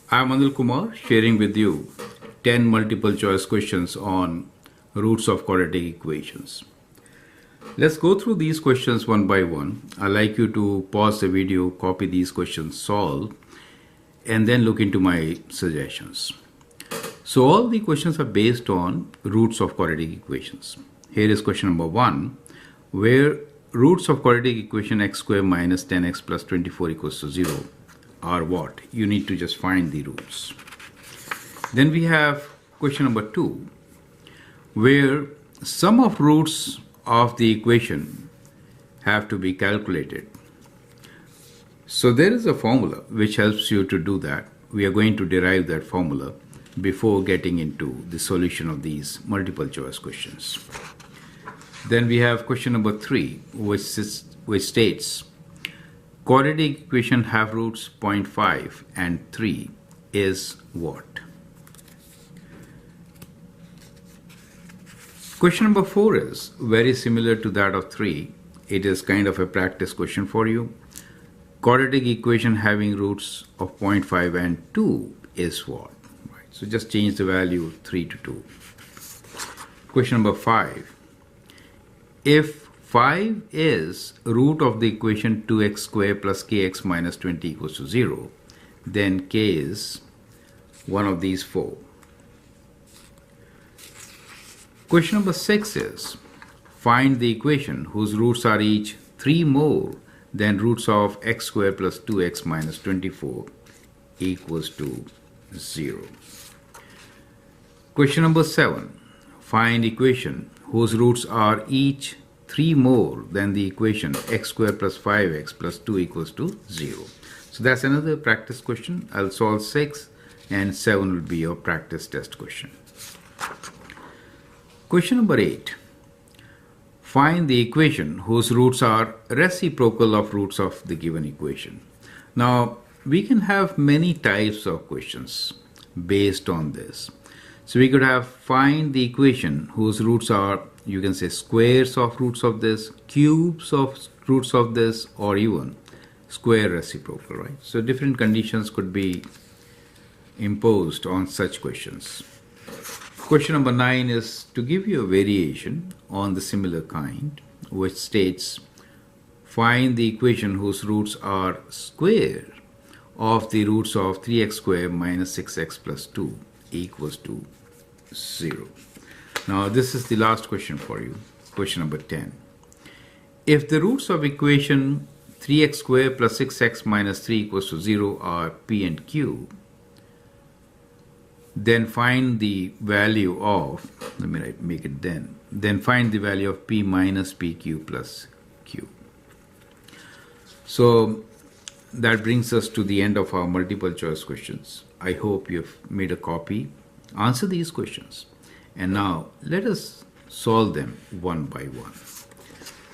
I'm Anil Kumar sharing with you 10 multiple choice questions on roots of quadratic equations. Let's go through these questions one by one. I'd like you to pause the video, copy these questions, solve, and then look into my suggestions. So all the questions are based on roots of quadratic equations. Here is question number 1, where roots of quadratic equation x squared minus 10x plus 24 equals to 0 are what? You need to just find the roots. Then we have question number 2, where sum of roots of the equation have to be calculated. So there is a formula which helps you to do that. We are going to derive that formula before getting into the solution of these multiple choice questions. Then we have question number 3, which states quadratic equation have roots 0.5 and 3 is what? Question number 4 is very similar to that of 3. It is kind of a practice question for you. Quadratic equation having roots of 0.5 and 2 is what? Right. So just change the value 3 to 2. Question number 5. If 5 is root of the equation 2x squared plus kx minus 20 equals to 0, then k is one of these 4. Question number 6 is find the equation whose roots are each 3 more than roots of x squared plus 2x minus 24 equals to 0. Question number 7. Find equation whose roots are each 3 more than the equation x squared plus 5x plus 2 equals to 0. So that's another practice question. I'll solve 6 and 7 will be your practice test question. Question number 8. Find the equation whose roots are reciprocal of roots of the given equation. Now, we can have many types of questions based on this. So we could have find the equation whose roots are, you can say, squares of roots of this, cubes of roots of this, or even square reciprocal, right? So different conditions could be imposed on such questions. Question number 9 is to give you a variation on the similar kind, which states find the equation whose roots are square of the roots of 3x squared minus 6x plus 2 equals to 0. Now this is the last question for you, question number 10. If the roots of equation 3x squared plus 6x minus 3 equals to 0 are p and q, then find the value of, let me make it then find the value of p minus pq plus q. So that brings us to the end of our multiple choice questions. I hope you've made a copy. Answer these questions. And now let us solve them one by one.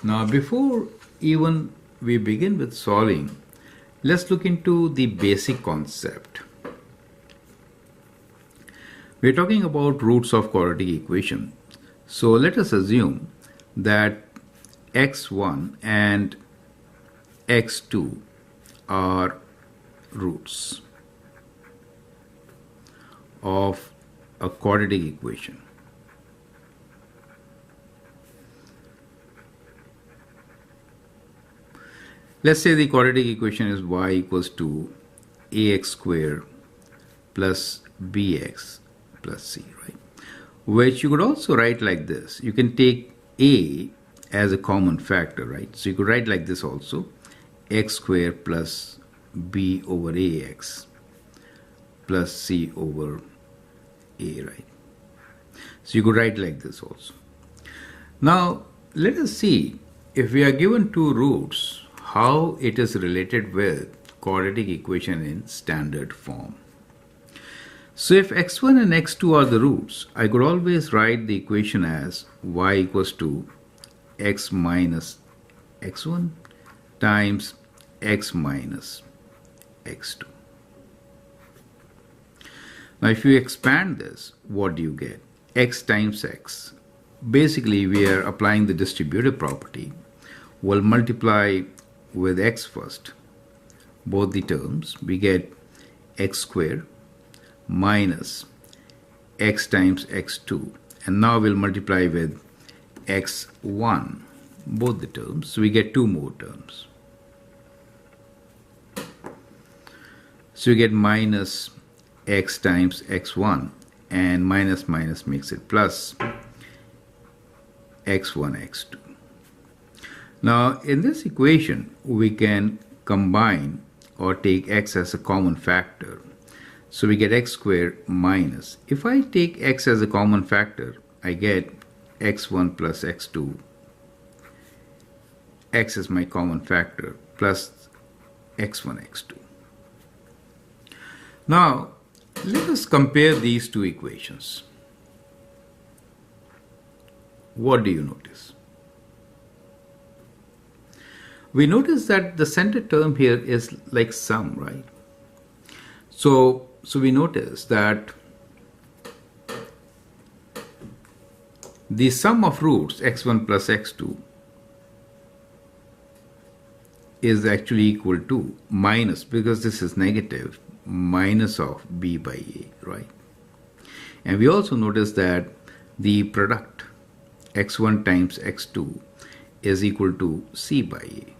Now before even we begin with solving, let's look into the basic concept. We're talking about roots of quadratic equation. So let us assume that x1 and x2 are roots of a quadratic equation. Let's say the quadratic equation is y equals to ax squared plus bx plus c, right? Which you could also write like this. You can take a as a common factor, right? So you could write like this also, x squared plus b over ax plus c over a, right? So you could write like this also. Now let us see if we are given two roots, how it is related with quadratic equation in standard form. So if x1 and x2 are the roots, I could always write the equation as y equals to x minus x1 times x minus x2. Now if you expand this, what do you get? X times x. Basically we are applying the distributive property. We'll multiply with x first, both the terms. We get x squared minus x times x2. And now we'll multiply with x1, both the terms. So we get two more terms. So you get minus x times x1, and minus minus makes it plus x1, x2. Now in this equation, we can combine or take x as a common factor. So we get x squared minus. If I take x as a common factor, I get x1 plus x2. X is my common factor plus x1, x2. Now, let us compare these two equations. What do you notice? We notice that the center term here is like sum, right? So we notice that the sum of roots x1 plus x2 is actually equal to minus, because this is negative, minus of b by a, right? And we also notice that the product x1 times x2 is equal to c by a,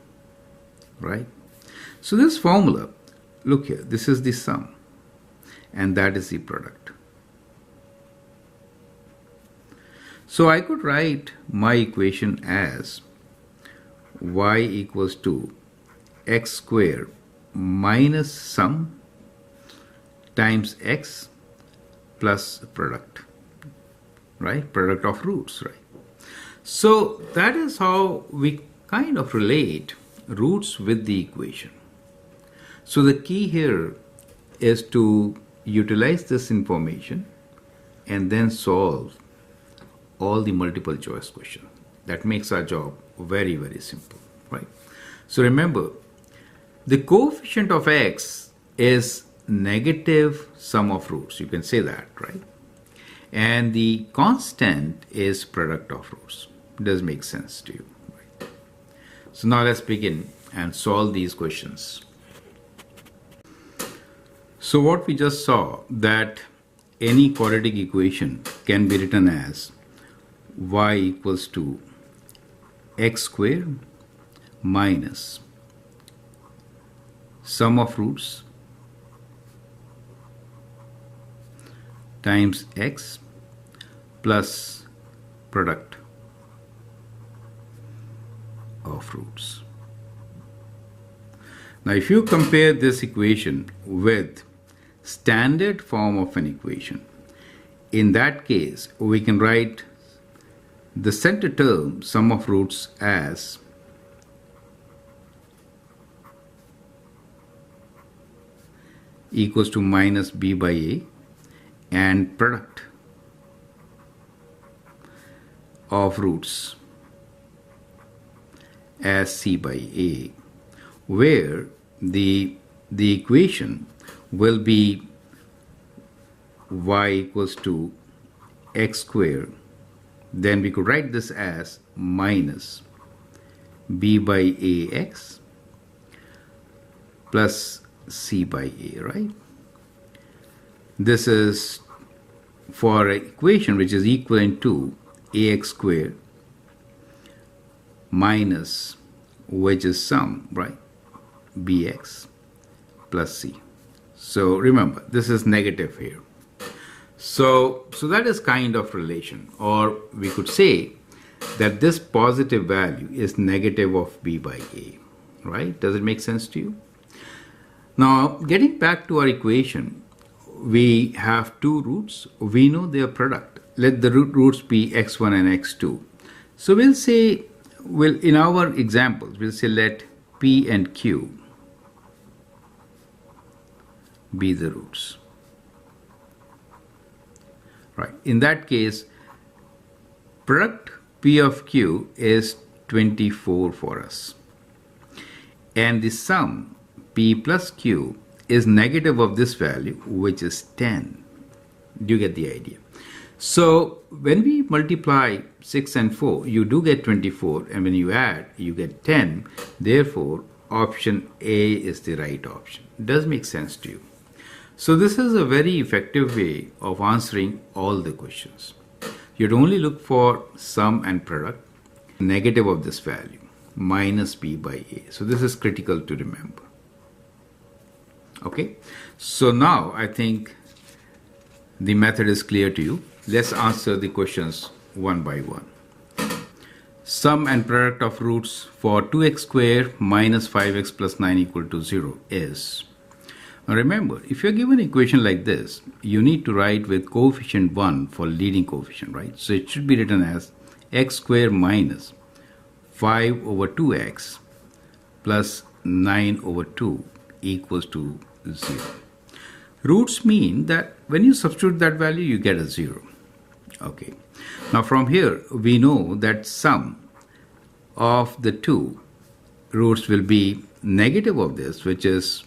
right? So this formula, look here, this is the sum and that is the product. So I could write my equation as y equals to x squared minus sum times x plus product, right? Product of roots, right? So that is how we kind of relate roots with the equation. So the key here is to utilize this information and then solve all the multiple choice questions. That makes our job very, very simple, right? So remember, the coefficient of x is negative sum of roots. You can say that, right? And the constant is product of roots. Does make sense to you, right? So now let's begin and solve these questions. So what we just saw, that any quadratic equation can be written as y equals to x squared minus sum of roots times x plus product of roots. Now if you compare this equation with standard form of an equation, in that case we can write the center term sum of roots as equals to minus b by a, and product of roots as c by a, where the equation will be y equals to x squared. Then we could write this as minus b by ax plus c by a, right? This is for an equation which is equivalent to ax squared minus, which is sum, right, bx plus c. So remember, this is negative here. So that is kind of relation, or we could say that this positive value is negative of b by a, right? Does it make sense to you? Now, getting back to our equation, we have two roots. We know their product. Let the roots be x1 and x2. So we'll say, in our examples, we'll say let p and q be the roots. Right. In that case, product p of q is 24 for us. And the sum p plus q is negative of this value, which is 10. Do you get the idea? So when we multiply 6 and 4, you do get 24, and when you add, you get 10. Therefore, option A is the right option. Does make sense to you? So this is a very effective way of answering all the questions. You'd only look for sum and product, negative of this value, minus b by a. So this is critical to remember. Okay, so now I think the method is clear to you. Let's answer the questions one by one. Sum and product of roots for 2x squared minus 5x plus 9 equal to 0 is. Now remember, if you're given an equation like this, you need to write with coefficient 1 for leading coefficient, right? So it should be written as x squared minus 5 over 2x plus 9 over 2 equals to 0. Roots mean that when you substitute that value, you get a 0. Okay. Now from here, we know that sum of the two roots will be negative of this, which is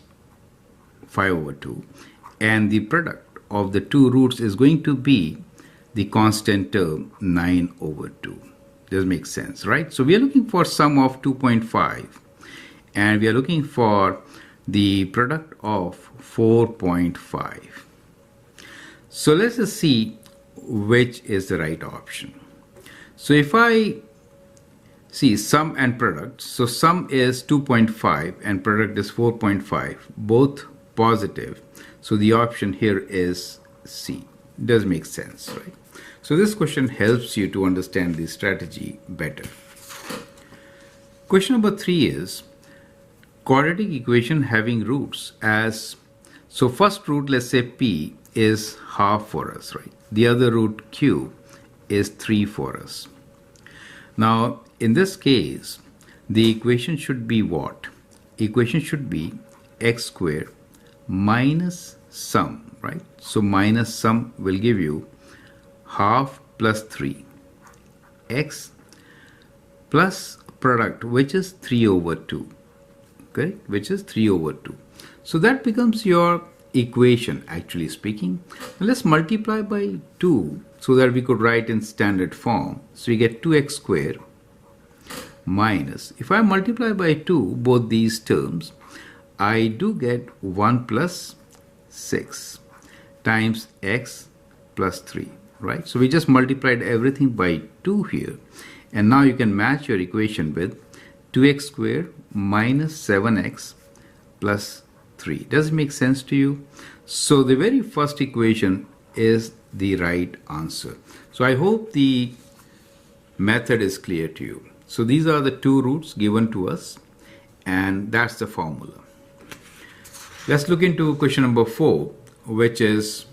5 over 2, and the product of the two roots is going to be the constant term 9 over 2. This makes sense, right? So we are looking for sum of 2.5 and we are looking for the product of 4.5. So let's just see which is the right option. So if I see sum and product, so sum is 2.5 and product is 4.5, both positive. So the option here is C. Does make sense, right? So this question helps you to understand the strategy better. Question number 3 is quadratic equation having roots as, so first root, let's say P is half for us, right? The other root Q is 3 for us. Now in this case, the equation should be what? Equation should be x squared minus sum, right? So minus sum will give you half plus 3 x plus product, which is 3 over 2, okay, which is 3 over 2. So that becomes your equation, actually speaking. Now let's multiply by 2 so that we could write in standard form. So we get 2x squared minus, if I multiply by 2 both these terms, I do get 1 plus 6 times x plus 3, right? So we just multiplied everything by 2 here, and now you can match your equation with 2x squared minus 7x plus 3. Does it make sense to you? So the very first equation is the right answer. So I hope the method is clear to you. So these are the two roots given to us, and that's the formula. Let's look into question number 4, which is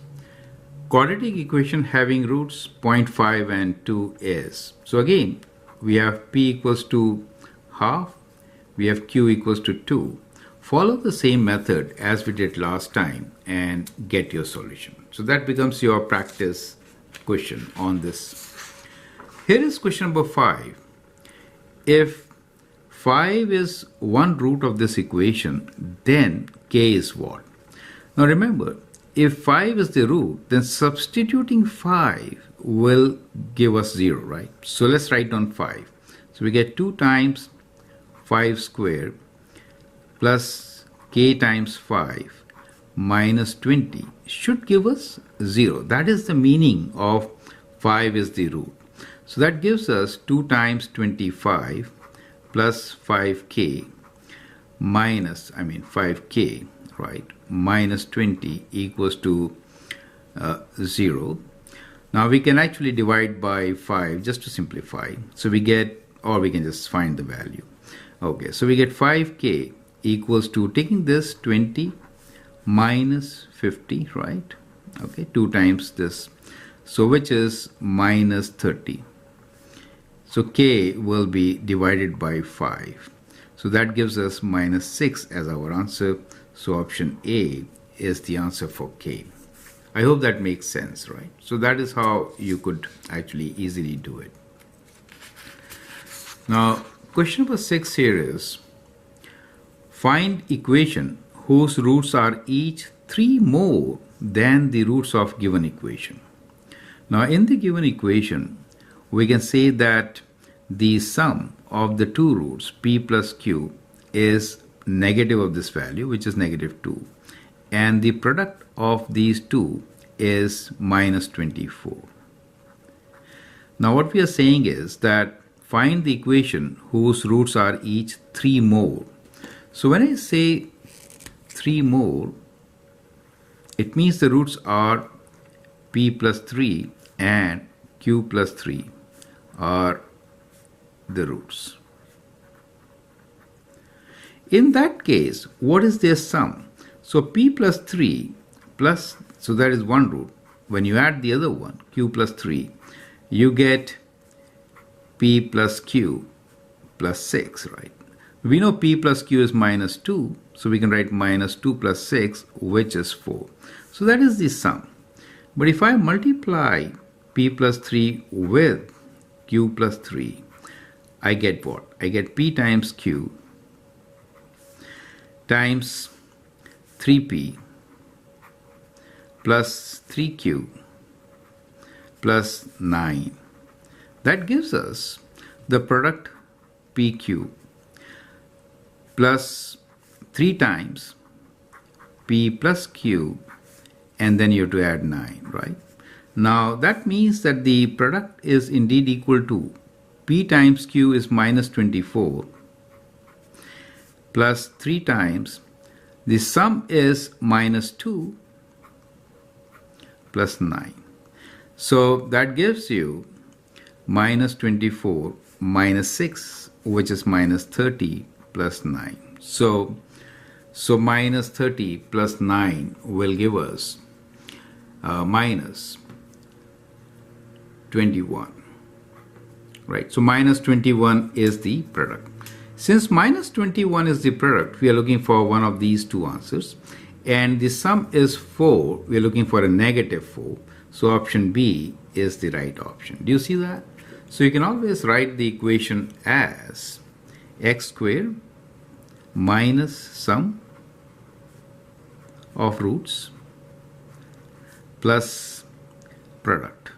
quadratic equation having roots 0.5 and 2 is. So again, we have P equals to half, we have Q equals to 2. Follow the same method as we did last time and get your solution. So that becomes your practice question on this. Here is question number 5. If 5 is one root of this equation, then k is what? Now remember, if 5 is the root, then substituting 5 will give us 0, right? So let's write down 5. So we get 2 times 5 squared plus k times 5 minus 20 should give us 0. That is the meaning of 5 is the root. So that gives us 2 times 25 plus 5k minus, 5k, right, minus 20 equals to 0. Now we can actually divide by 5 just to simplify. So we get, or we can just find the value. Okay, so we get 5k equals to, taking this 20 minus 50, right? Okay, 2 times this. So which is minus 30. So k will be divided by 5. So that gives us minus 6 as our answer. So option A is the answer for k. I hope that makes sense, right? So that is how you could actually easily do it. Now, question number 6 here is, find equation whose roots are each 3 more than the roots of given equation. Now, in the given equation, we can say that the sum of the two roots, p plus q, is negative of this value, which is negative 2. And the product of these two is minus 24. Now what we are saying is that find the equation whose roots are each 3 more. So when I say 3 more, it means the roots are p plus 3 and q plus 3 are the roots. In that case, what is their sum? So p plus 3 plus, so that is one root. When you add the other one, q plus 3, you get p plus q plus 6, right? We know p plus q is minus 2, so we can write minus 2 plus 6, which is 4. So that is the sum. But if I multiply p plus 3 with q plus 3, I get what? I get p times q times 3p plus 3q plus 9. That gives us the product pq plus 3 times p plus q, and then you have to add 9, right? Now that means that the product is indeed equal to p times q is minus 24 plus 3 times the sum is minus 2 plus 9. So that gives you minus 24 minus 6, which is minus 30 plus 9. So minus 30 plus 9 will give us minus 21. Right, so minus 21 is the product. Since minus 21 is the product, we are looking for one of these two answers. And the sum is 4, we are looking for a negative 4. So option B is the right option. Do you see that? So you can always write the equation as x squared minus sum of roots plus product.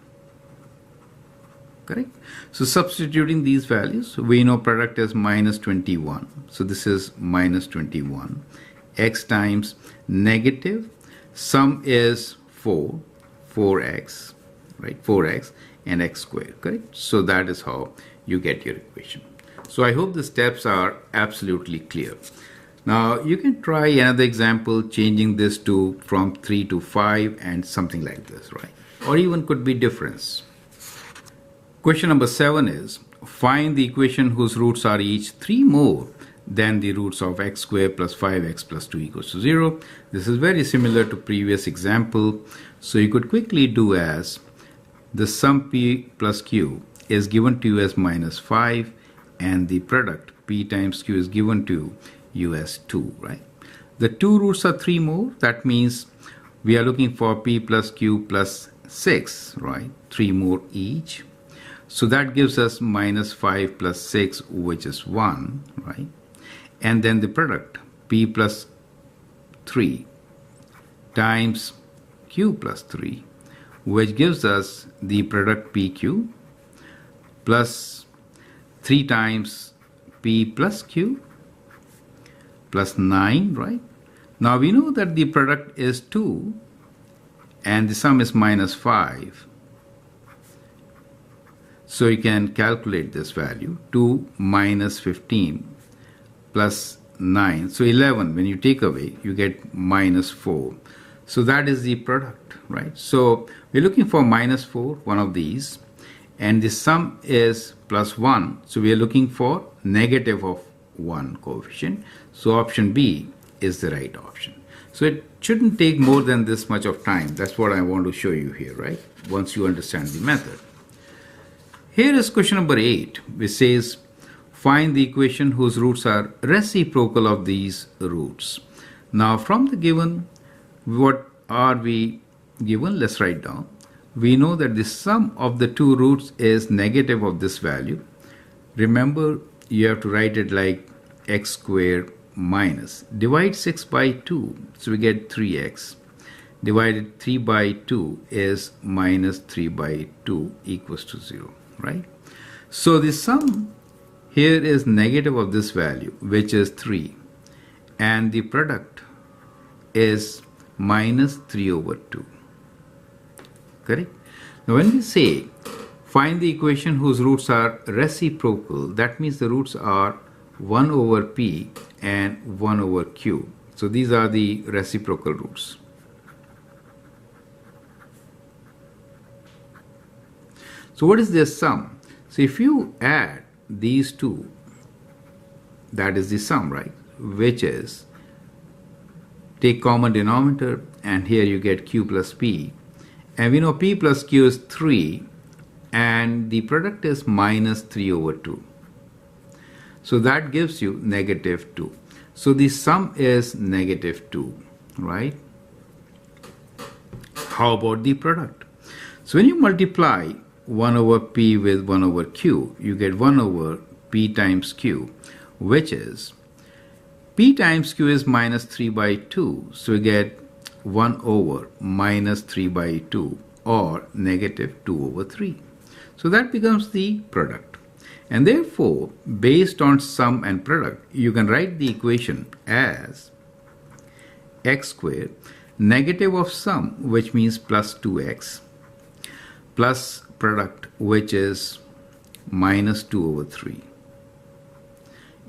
Correct? So substituting these values, we know product is minus 21. So this is minus 21. X times negative, sum is 4x, right? 4x and x squared, correct? So that is how you get your equation. So I hope the steps are absolutely clear. Now you can try another example, changing this to from 3 to 5 and something like this, right? Or even could be difference. Question number 7 is, find the equation whose roots are each 3 more than the roots of x squared plus 5x plus 2 equals to 0. This is very similar to previous example. So you could quickly do as the sum p plus q is given to you as minus 5 and the product p times q is given to you as 2, right? The two roots are 3 more. That means we are looking for p plus q plus 6, right? 3 more each. So that gives us minus 5 plus 6, which is 1, right? And then the product p plus 3 times q plus 3, which gives us the product pq plus 3 times p plus q plus 9, right? Now we know that the product is 2 and the sum is minus 5. So you can calculate this value, 2 minus 15 plus 9. So 11, when you take away, you get minus 4. So that is the product, right? So we're looking for minus 4, one of these. And the sum is plus 1. So we are looking for negative of 1 coefficient. So option B is the right option. So it shouldn't take more than this much of time. That's what I want to show you here, right? Once you understand the method. Here is question number 8, which says, find the equation whose roots are reciprocal of these roots. Now from the given, what are we given? Let's write down. We know that the sum of the two roots is negative of this value. Remember, you have to write it like x squared minus. Divide 6 by 2, so we get 3x. Divided 3 by 2 is minus 3 by 2 equals to 0, right? So the sum here is negative of this value, which is 3. And the product is minus 3 over 2. Correct? Now when we say find the equation whose roots are reciprocal, that means the roots are 1 over p and 1 over q. So these are the reciprocal roots. So what is their sum? So if you add these two, that is the sum, right? Which is, take common denominator, and here you get q plus p. And we know p plus q is 3, and the product is minus 3 over 2. So that gives you negative 2. So the sum is negative 2, right? How about the product? So when you multiply 1 over p with 1 over q, you get 1 over p times q, which is, p times q is minus 3 by 2, so we get 1 over minus 3 by 2, or negative 2 over 3. So that becomes the product. And therefore, based on sum and product, you can write the equation as x squared, negative of sum, which means plus 2x, plus product, which is minus 2 over 3,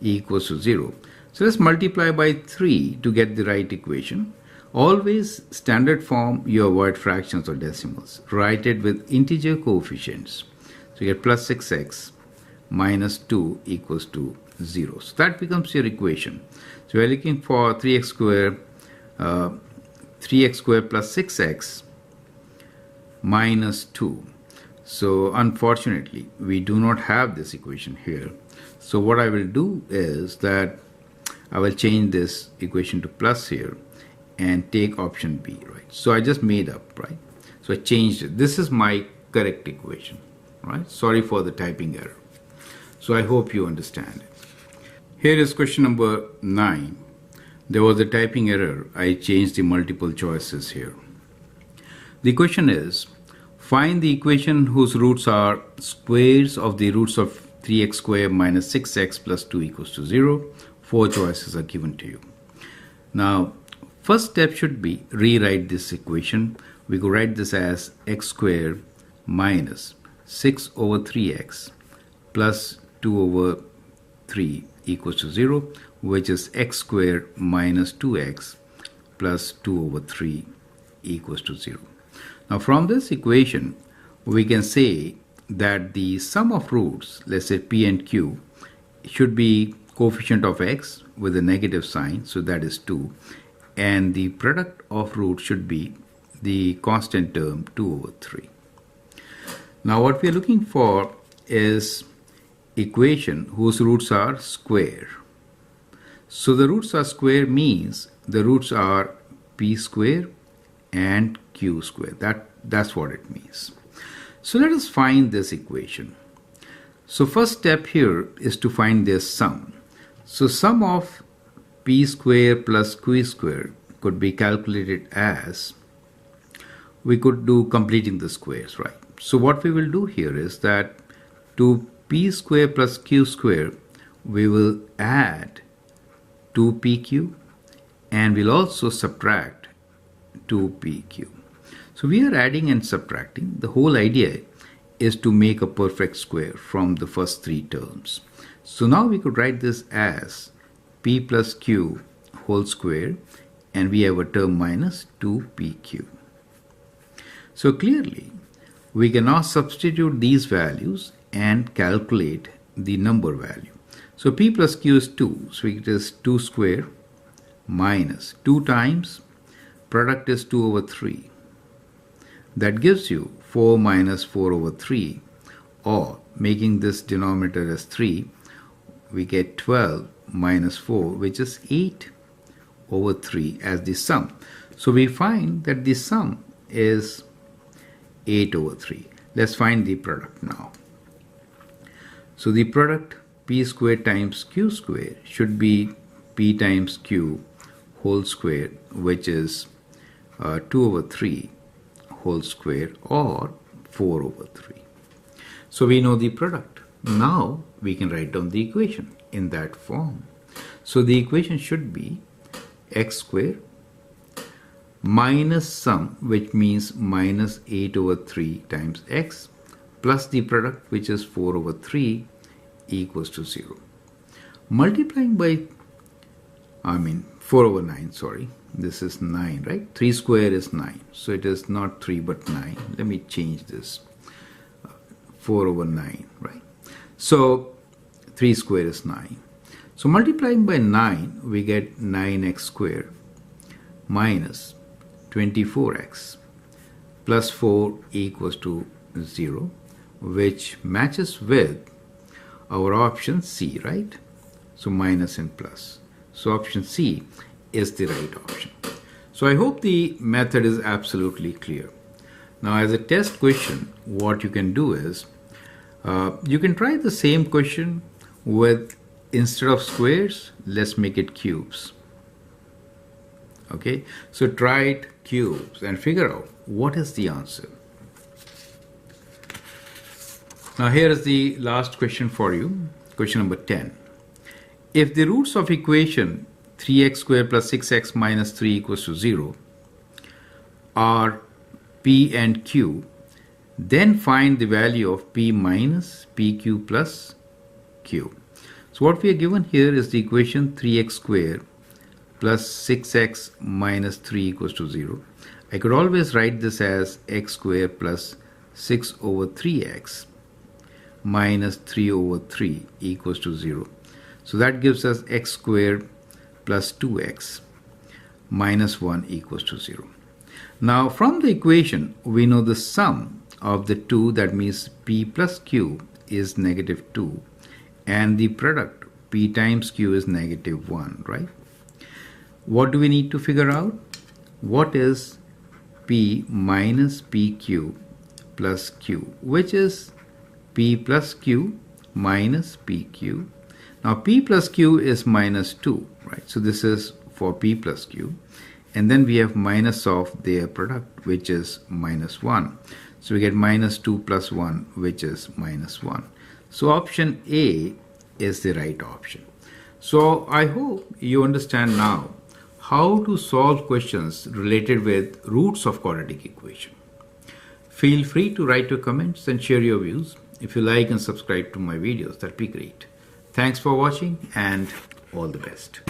equals to 0. So let's multiply by 3 to get the right equation. Always standard form, you avoid fractions or decimals. Write it with integer coefficients. So you get plus 6x minus 2 equals to 0. So that becomes your equation. So we're looking for 3x squared plus 6x minus 2. So unfortunately, we do not have this equation here. So what I will do is that I will change this equation to plus here and take option B, right? So I just made up, right? So I changed it. This is my correct equation, right? Sorry for the typing error. So I hope you understand it. Here is question number 9. There was a typing error. I changed the multiple choices here. The question is, find the equation whose roots are squares of the roots of 3x squared minus 6x plus 2 equals to 0. 4 choices are given to you. Now, first step should be rewrite this equation. We could write this as x squared minus 6 over 3x plus 2 over 3 equals to 0, which is x squared minus 2x plus 2 over 3 equals to 0. Now from this equation, we can say that the sum of roots, let's say p and q, should be coefficient of x with a negative sign, so that is 2, and the product of roots should be the constant term 2 over 3. Now what we are looking for is equation whose roots are square. So the roots are square means the roots are p square and q square. That's what it means. So let us find this equation. So first step here is to find their sum. So sum of p square plus q square could be calculated as, we could do completing the squares, right? So what we will do here is that to p square plus q square, we will add 2pq and we'll also subtract 2pq. So we are adding and subtracting. The whole idea is to make a perfect square from the first 3 terms. So now we could write this as p plus q whole square, and we have a term minus 2pq. So clearly, we can now substitute these values and calculate the number value. So p plus q is 2, so it is 2 square minus 2 times product is 2 over 3. That gives you 4 minus 4 over 3, or making this denominator as 3, we get 12 minus 4, which is 8 over 3 as the sum. So we find that the sum is 8 over 3. Let's find the product now. So the product p squared times q squared should be p times q whole square, which is 2 over 3 whole square, or 4 over 3. So we know the product. Now we can write down the equation in that form. So the equation should be x squared minus sum, which means minus 8 over 3 times x, plus the product, which is 4 over 3, equals to 0. Multiplying by, 4 over 9, sorry. This is 9, right? 3 square is 9. So it is not 3 but 9. Let me change this. 4 over 9, right? So 3 square is 9. So multiplying by 9, we get 9x squared minus 24x plus 4 equals to 0, which matches with our option C, right? So minus and plus. So option C is the right option. So I hope the method is absolutely clear. Now as a test question, what you can do is, you can try the same question with, instead of squares, let's make it cubes. Okay, so try it cubes and figure out what is the answer. Now here is the last question for you, question number 10. If the roots of equation 3x squared plus 6x minus 3 equals to 0 are p and q, then find the value of p minus pq plus q. So what we are given here is the equation 3x squared plus 6x minus 3 equals to 0. I could always write this as x squared plus 6 over 3x minus 3 over 3 equals to 0. So that gives us x squared plus 2x minus 1 equals to 0. Now from the equation, we know the sum of the two, that means p plus q is negative 2, and the product p times q is negative 1, right? What do we need to figure out? What is p minus pq plus q, which is p plus q minus pq. Now p plus q is minus 2, right? So this is for p plus q. And then we have minus of their product, which is minus 1. So we get minus 2 plus 1, which is minus 1. So option A is the right option. So I hope you understand now how to solve questions related with roots of quadratic equation. Feel free to write your comments and share your views. If you like and subscribe to my videos, that'd be great. Thanks for watching and all the best.